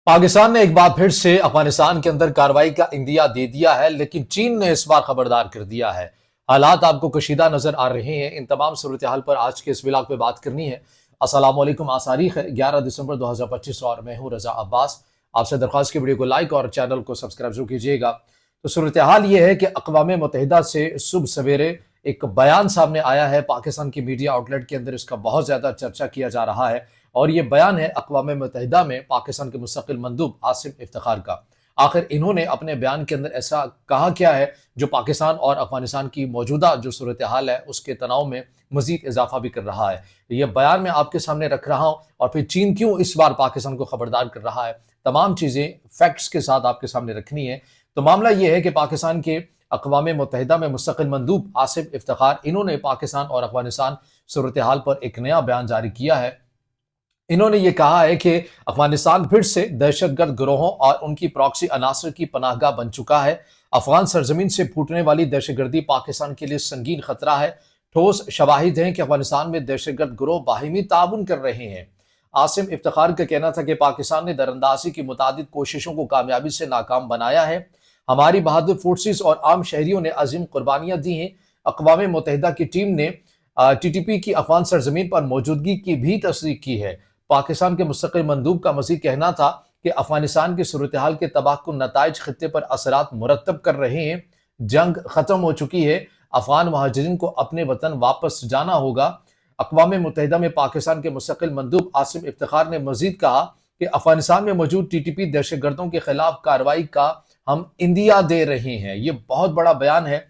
पाकिस्तान ने एक बार फिर से अफगानिस्तान के अंदर कार्रवाई का इंदिया दे दिया है, लेकिन चीन ने इस बार खबरदार कर दिया है। हालात आपको कशीदा नजर आ रहे हैं। इन तमाम सूरत हाल पर आज के इस व्लॉग पे बात करनी है। अस्सलाम वालेकुम। आज तारीख है 11 दिसंबर 2025 और मैं हूं रजा अब्बास। आपसे दरख्वास्त की वीडियो को लाइक और चैनल को सब्सक्राइब जरूर कीजिएगा। तो सूरत हाल ये है कि अक़वाम मुत्तहिदा से सुबह सवेरे एक बयान सामने आया है। पाकिस्तान की मीडिया आउटलेट के अंदर इसका बहुत ज्यादा चर्चा किया जा रहा है और ये बयान है अक़वाम मुत्तहिदा में पाकिस्तान के मुस्तक़िल मंदूब आसिम इफ्तिखार का। आखिर इन्होंने अपने बयान के अंदर ऐसा कहा क्या है जो पाकिस्तान और अफगानिस्तान की मौजूदा जो सूरत हाल है उसके तनाव में मजीद इजाफा भी कर रहा है। ये बयान मैं आपके सामने रख रहा हूँ और फिर चीन क्यों इस बार पाकिस्तान को खबरदार कर रहा है, तमाम चीज़ें फैक्ट्स के साथ आपके सामने रखनी है। तो मामला ये है कि पाकिस्तान के अक़वाम मुत्तहिदा में मुस्तक़िल मंदूब आसिम इफ्तिखार, इन्होंने पाकिस्तान और अफगानिस्तान सूरत हाल पर एक नया बयान जारी किया है। इन्होंने ये कहा है कि अफगानिस्तान फिर से दहशतगर्द गिरोहों और उनकी प्रॉक्सी अनासर की पनाहगाह बन चुका है। अफगान सरजमीन से फूटने वाली दहशतगर्दी पाकिस्तान के लिए संगीन खतरा है। ठोस शवाहिद हैं कि अफगानिस्तान में दहशतगर्द गिरोह बाहिमी ताउन कर रहे हैं। आसिम इफ्तिखार का कहना था कि पाकिस्तान ने दरअंदाजी की मुतादिद कोशिशों को कामयाबी से नाकाम बनाया है। हमारी बहादुर फोर्सेस और आम शहरियों ने अजीम कुर्बानियां दी हैं। अक़वाम मुत्तहिदा की टीम ने TTP की अफगान सरजमीन पर मौजूदगी की भी तस्दीक की है। पाकिस्तान के मुस्तक़िल मंदूब का मज़ीद कहना था कि अफगानिस्तान की सूरत हाल के तबाहकुन नताइज खित्ते पर असरात मुरतब कर रहे हैं। जंग खत्म हो चुकी है। अफगान महाजरीन को अपने वतन वापस जाना होगा। अक़वाम मुत्तहिदा में पाकिस्तान के मुस्तक़िल मंदूब आसिम इफ्तिखार ने मज़ीद कहा कि अफगानिस्तान में मौजूद TTP दहशतगर्दों के खिलाफ कार्रवाई का हम इंदिया दे रहे हैं। ये बहुत बड़ा बयान है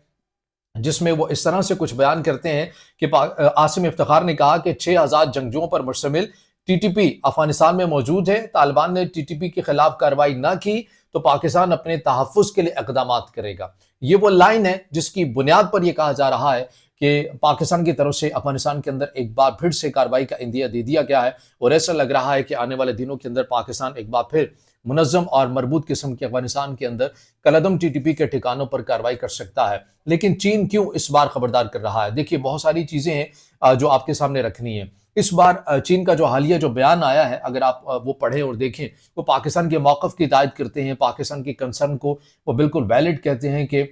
जिसमें वो इस तरह से कुछ बयान करते हैं कि आसिम इफ्तिखार ने कहा कि 6000 जंगजुओं पर मुश्तमिल TTP अफगानिस्तान में मौजूद है। तालिबान ने TTP के खिलाफ कार्रवाई न की तो पाकिस्तान अपने तहफ़्फ़ुज़ के लिए इक़दामात करेगा। ये वो लाइन है जिसकी बुनियाद पर यह कहा जा रहा है कि पाकिस्तान की तरफ से अफगानिस्तान के अंदर एक बार फिर से कार्रवाई का इंदिया दे दिया गया है और ऐसा लग रहा है कि आने वाले दिनों के अंदर पाकिस्तान एक बार फिर मुनज़्ज़म और मरबूत किस्म के अफगानिस्तान के अंदर कलदम TTP के ठिकानों पर कार्रवाई कर सकता है। लेकिन चीन क्यों इस बार खबरदार कर रहा है? देखिए, बहुत सारी चीज़ें हैं जो आपके सामने रखनी है। इस बार चीन का जो हालिया जो बयान आया है, अगर आप वो पढ़ें और देखें, वो पाकिस्तान के मौक़िफ़ की तायद करते हैं। पाकिस्तान के कंसर्न को वो बिल्कुल वैलिड कहते हैं कि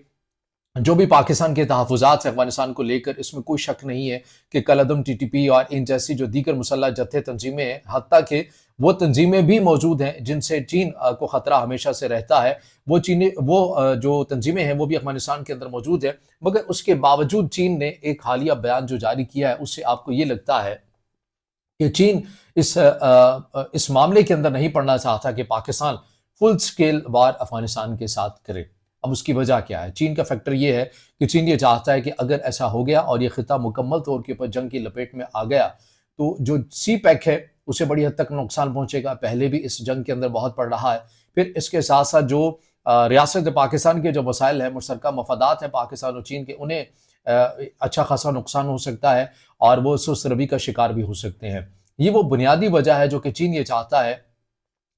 जो भी पाकिस्तान के तहफ़्फ़ुज़ात हैं अफ़गानिस्तान को लेकर, इसमें कोई शक नहीं है कि कलअदम TTP और इन जैसी जो दीगर मुसल्लह जत्थे तंजीमें हैं, हत्ता कि वो तंजीमें भी मौजूद हैं जिनसे चीन को ख़तरा हमेशा से रहता है। वो जो तंजीमें हैं वो भी अफ़गानिस्तान के अंदर मौजूद है। मगर उसके बावजूद चीन ने एक हालिया बयान जो जारी किया है, उससे आपको ये लगता है कि चीन इस मामले के अंदर नहीं पड़ना चाहता कि पाकिस्तान फुल स्केल वार अफगानिस्तान के साथ करे। अब उसकी वजह क्या है? चीन का फैक्टर ये है कि चीन ये चाहता है कि अगर ऐसा हो गया और ये खिता मुकम्मल तौर के ऊपर जंग की लपेट में आ गया तो जो CPEC है उसे बड़ी हद तक नुकसान पहुंचेगा। पहले भी इस जंग के अंदर बहुत पड़ रहा है। फिर इसके साथ साथ जो रियासत पाकिस्तान के जो मसाइल है, मुश्तरका मफादात हैं पाकिस्तान और चीन के, उन्हें अच्छा खासा नुकसान हो सकता है और वो सुस्त रवि का शिकार भी हो सकते हैं। ये वो बुनियादी वजह है जो कि चीन ये चाहता है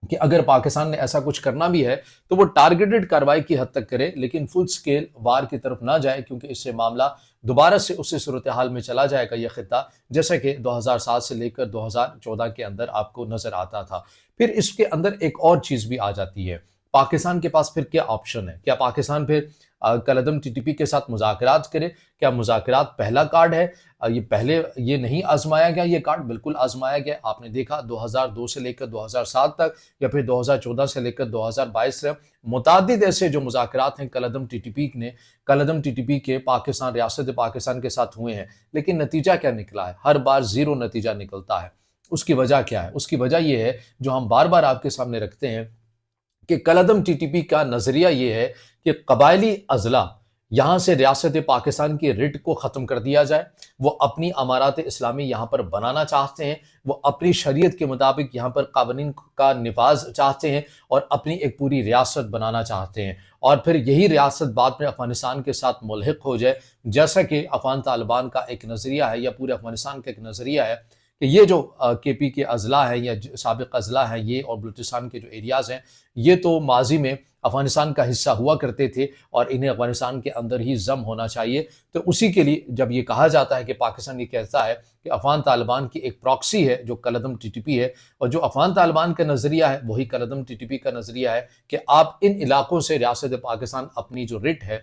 कि अगर पाकिस्तान ने ऐसा कुछ करना भी है तो वो टारगेटेड कार्रवाई की हद तक करे, लेकिन फुल स्केल वार की तरफ ना जाए, क्योंकि इससे मामला दोबारा से उसी सूरत हाल में चला जाएगा ये खिता, जैसा कि 2007 से लेकर 2014 के अंदर आपको नजर आता था। फिर इसके अंदर एक और चीज भी आ जाती है, पाकिस्तान के पास फिर क्या ऑप्शन है? क्या पाकिस्तान फिर कलअदम TTP के साथ मुज़ाकरात करे? क्या मुज़ाकरात पहला कार्ड है? ये पहले ये नहीं आजमाया गया, ये कार्ड बिल्कुल आजमाया गया। आपने देखा 2002 से लेकर 2007 तक या फिर 2014 से लेकर 2022 से मुतादिद ऐसे जो मुज़ाकरात हैं कलअदम TTP के पाकिस्तान, रियासत पाकिस्तान के साथ हुए हैं, लेकिन नतीजा क्या निकला है? हर बार ज़ीरो नतीजा निकलता है। उसकी वजह क्या है? उसकी वजह ये है जो हम बार बार आपके सामने रखते हैं कि कलअदम TTP का नजरिया ये है कि कबायली अजला यहाँ से रियासत पाकिस्तान की रिट को ख़त्म कर दिया जाए। वो अपनी अमारात इस्लामी यहाँ पर बनाना चाहते हैं, वो अपनी शरीयत के मुताबिक यहाँ पर कानून का निफाज चाहते हैं और अपनी एक पूरी रियासत बनाना चाहते हैं, और फिर यही रियासत बाद में अफगानिस्तान के साथ मुल्हिक हो जाए, जैसा कि अफगान तालिबान का एक नज़रिया है या पूरे अफगानिस्तान का एक नज़रिया है کہ یہ جو کے پی کے اضلاع ہیں یا سابق اضلاع ہیں یہ اور بلوچستان کے جو ایریاز ہیں یہ تو ماضی میں افغانستان کا حصہ ہوا کرتے تھے اور انہیں افغانستان کے اندر ہی ضم ہونا چاہیے. تو اسی کے لیے جب یہ کہا جاتا ہے کہ پاکستان یہ کہتا ہے کہ افغان طالبان کی ایک پراکسی ہے جو کالعدم ٹی ٹی پی ہے، اور جو افغان طالبان کا نظریہ ہے وہی کالعدم ٹی ٹی پی کا نظریہ ہے کہ آپ ان علاقوں سے ریاست پاکستان اپنی جو رٹ ہے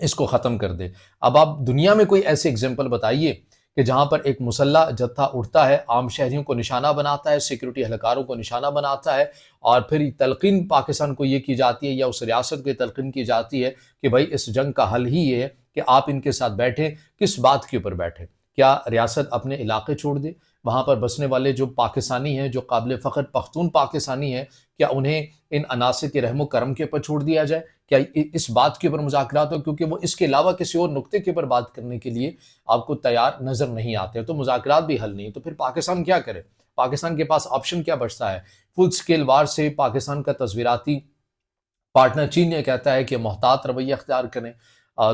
اس کو ختم کر دے. اب آپ دنیا میں کوئی ایسے اگزامپل بتائیے کہ جہاں پر ایک مسلح جتھا اٹھتا ہے، عام شہریوں کو نشانہ بناتا ہے، سیکورٹی اہلکاروں کو نشانہ بناتا ہے، اور پھر تلقین پاکستان کو یہ کی جاتی ہے یا اس ریاست کو تلقین کی جاتی ہے کہ بھائی اس جنگ کا حل ہی یہ ہے کہ آپ ان کے ساتھ بیٹھیں. کس بات کے اوپر بیٹھیں؟ کیا ریاست اپنے علاقے چھوڑ دے؟ وہاں پر بسنے والے جو پاکستانی ہیں، جو قابل فخر پختون پاکستانی ہیں، کیا انہیں ان عناصر کے رحم و کرم کے اوپر چھوڑ دیا جائے؟ کیا اس بات کے اوپر مذاکرات ہو؟ کیونکہ وہ اس کے علاوہ کسی اور نقطے کے اوپر بات کرنے کے لیے آپ کو تیار نظر نہیں آتے، تو مذاکرات بھی حل نہیں. تو پھر پاکستان کیا کرے؟ پاکستان کے پاس آپشن کیا بچتا ہے؟ فل سکیل وار سے پاکستان کا تصویراتی پارٹنر چین یہ کہتا ہے کہ محتاط رویہ اختیار کریں.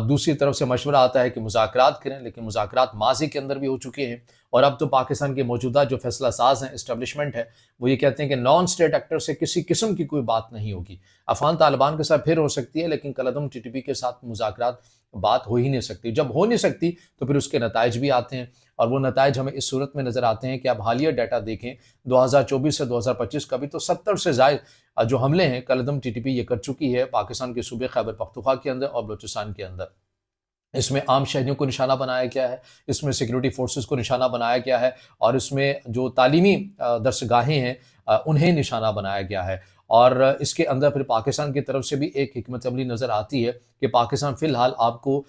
دوسری طرف سے مشورہ آتا ہے کہ مذاکرات کریں، لیکن مذاکرات ماضی کے اندر بھی ہو چکے ہیں، اور اب تو پاکستان کے موجودہ جو فیصلہ ساز ہیں، اسٹیبلشمنٹ ہے، وہ یہ کہتے ہیں کہ نان اسٹیٹ ایکٹر سے کسی قسم کی کوئی بات نہیں ہوگی. افغان طالبان کے ساتھ پھر ہو سکتی ہے، لیکن کالعدم ٹی ٹی پی کے ساتھ مذاکرات بات ہو ہی نہیں سکتی. جب ہو نہیں سکتی تو پھر اس کے نتائج بھی آتے ہیں، اور وہ نتائج ہمیں اس صورت میں نظر آتے ہیں کہ اب حالیہ ڈیٹا دیکھیں 2024 سے 2025 کا بھی، تو 70 سے زائد جو حملے ہیں کالعدم ٹی ٹی پی یہ کر چکی ہے پاکستان کے صوبے خیبر پختونخوا کے اندر اور بلوچستان کے اندر. اس میں عام شہریوں کو نشانہ بنایا گیا ہے، اس میں سیکورٹی فورسز کو نشانہ بنایا گیا ہے، اور اس میں جو تعلیمی درسگاہیں ہیں انہیں نشانہ بنایا گیا ہے. اور اس کے اندر پھر پاکستان کی طرف سے بھی ایک حکمت عملی نظر آتی ہے کہ پاکستان فی الحال آپ کو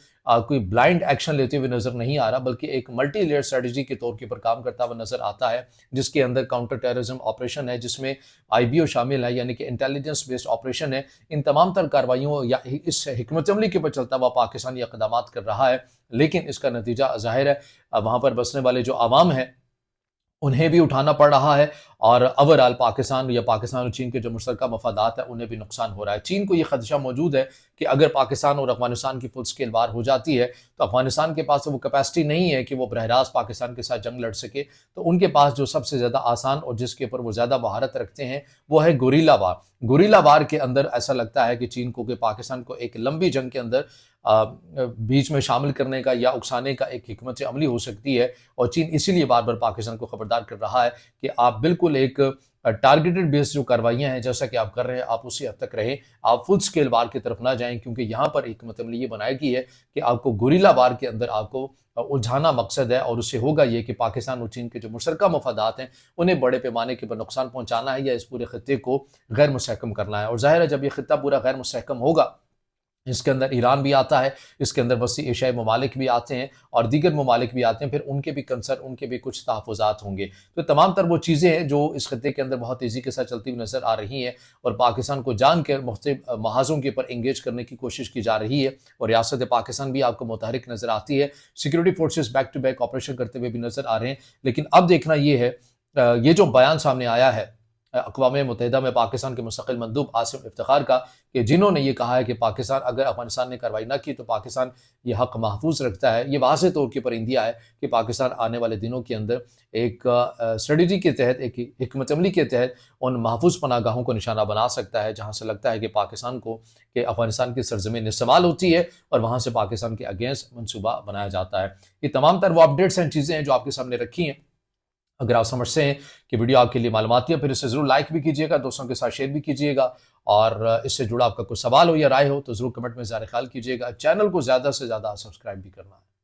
کوئی بلائنڈ ایکشن لیتے ہوئے نظر نہیں آ رہا، بلکہ ایک ملٹی لیئر اسٹریٹجی کے طور کے اوپر کام کرتا ہوا نظر آتا ہے، جس کے اندر کاؤنٹر ٹیررزم آپریشن ہے، جس میں آئی بی او شامل ہے، یعنی کہ انٹیلیجنس بیسڈ آپریشن ہے. ان تمام تر کارروائیوں یا اس حکمت عملی کے اوپر چلتا ہوا پاکستان یہ اقدامات کر رہا ہے، لیکن اس کا نتیجہ ظاہر ہے وہاں پر بسنے والے جو عوام ہیں انہیں بھی اٹھانا پڑ رہا ہے، اور اوورآل پاکستان یا پاکستان اور چین کے جو مشترکہ مفادات ہیں انہیں بھی نقصان ہو رہا ہے. چین کو یہ خدشہ موجود ہے کہ اگر پاکستان اور افغانستان کی فل سکیل وار ہو جاتی ہے تو افغانستان کے پاس وہ کیپیسٹی نہیں ہے کہ وہ براہ راست پاکستان کے ساتھ جنگ لڑ سکے. تو ان کے پاس جو سب سے زیادہ آسان اور جس کے اوپر وہ زیادہ مہارت رکھتے ہیں وہ ہے گوریلا وار. گوریلا وار کے اندر ایسا لگتا ہے کہ چین کو کہ پاکستان کو ایک لمبی جنگ کے اندر بیچ میں شامل کرنے کا یا اکسانے کا ایک حکمت عملی ہو سکتی ہے، اور چین اسی لیے بار بار پاکستان کو خبردار کر رہا ہے کہ آپ بالکل ایک ٹارگیٹڈ بیس جو کاروائیاں ہیں جیسا کہ آپ کر رہے ہیں آپ اسی حد تک رہیں، آپ فل سکیل وار کی طرف نہ جائیں، کیونکہ یہاں پر حکمت عملی یہ بنائی گئی ہے کہ آپ کو گوریلا وار کے اندر آپ کو الجھانا مقصد ہے، اور اس سے ہوگا یہ کہ پاکستان اور چین کے جو مشترکہ مفادات ہیں انہیں بڑے پیمانے کے پر نقصان پہنچانا ہے یا اس پورے خطے کو غیر مستحکم کرنا ہے. اور ظاہر ہے جب یہ خطہ پورا غیر مستحکم ہوگا، اس کے اندر ایران بھی آتا ہے، اس کے اندر وسیع ایشیائی ممالک بھی آتے ہیں اور دیگر ممالک بھی آتے ہیں، پھر ان کے بھی کنسرن، ان کے بھی کچھ تحفظات ہوں گے. تو تمام تر وہ چیزیں ہیں جو اس خطے کے اندر بہت تیزی کے ساتھ چلتی ہوئی نظر آ رہی ہیں، اور پاکستان کو جان کے مختلف محاذوں کے اوپر انگیج کرنے کی کوشش کی جا رہی ہے، اور ریاست پاکستان بھی آپ کو متحرک نظر آتی ہے. Security forces back to back operation کرتے ہوئے بھی نظر آ رہے ہیں. لیکن اب دیکھنا یہ ہے یہ جو بیان سامنے آیا ہے اقوام متحدہ میں پاکستان کے مستقل مندوب عاصم افتخار کا، کہ جنہوں نے یہ کہا ہے کہ پاکستان اگر افغانستان نے کارروائی نہ کی تو پاکستان یہ حق محفوظ رکھتا ہے. یہ واضح طور کے پرندیہ ہے کہ پاکستان آنے والے دنوں کے اندر ایک اسٹریٹجی کے تحت، ایک حکمت عملی کے تحت ان محفوظ پناہ گاہوں کو نشانہ بنا سکتا ہے جہاں سے لگتا ہے کہ پاکستان کو کہ افغانستان کی سرزمین استعمال ہوتی ہے اور وہاں سے پاکستان کے اگینسٹ منصوبہ بنایا جاتا ہے. یہ تمام تر وہ اپڈیٹس ہیں، چیزیں ہیں جو آپ کے سامنے رکھی ہیں. اگر آپ سمجھتے ہیں کہ ویڈیو آپ کے لیے معلوماتی ہے پھر اسے ضرور لائک بھی کیجیے گا، دوستوں کے ساتھ شیئر بھی کیجیے گا، اور اس سے جڑا آپ کا کوئی سوال ہو یا رائے ہو تو ضرور کمنٹ میں اظہار خیال کیجیے گا. چینل کو زیادہ سے زیادہ سبسکرائب بھی کرنا ہے.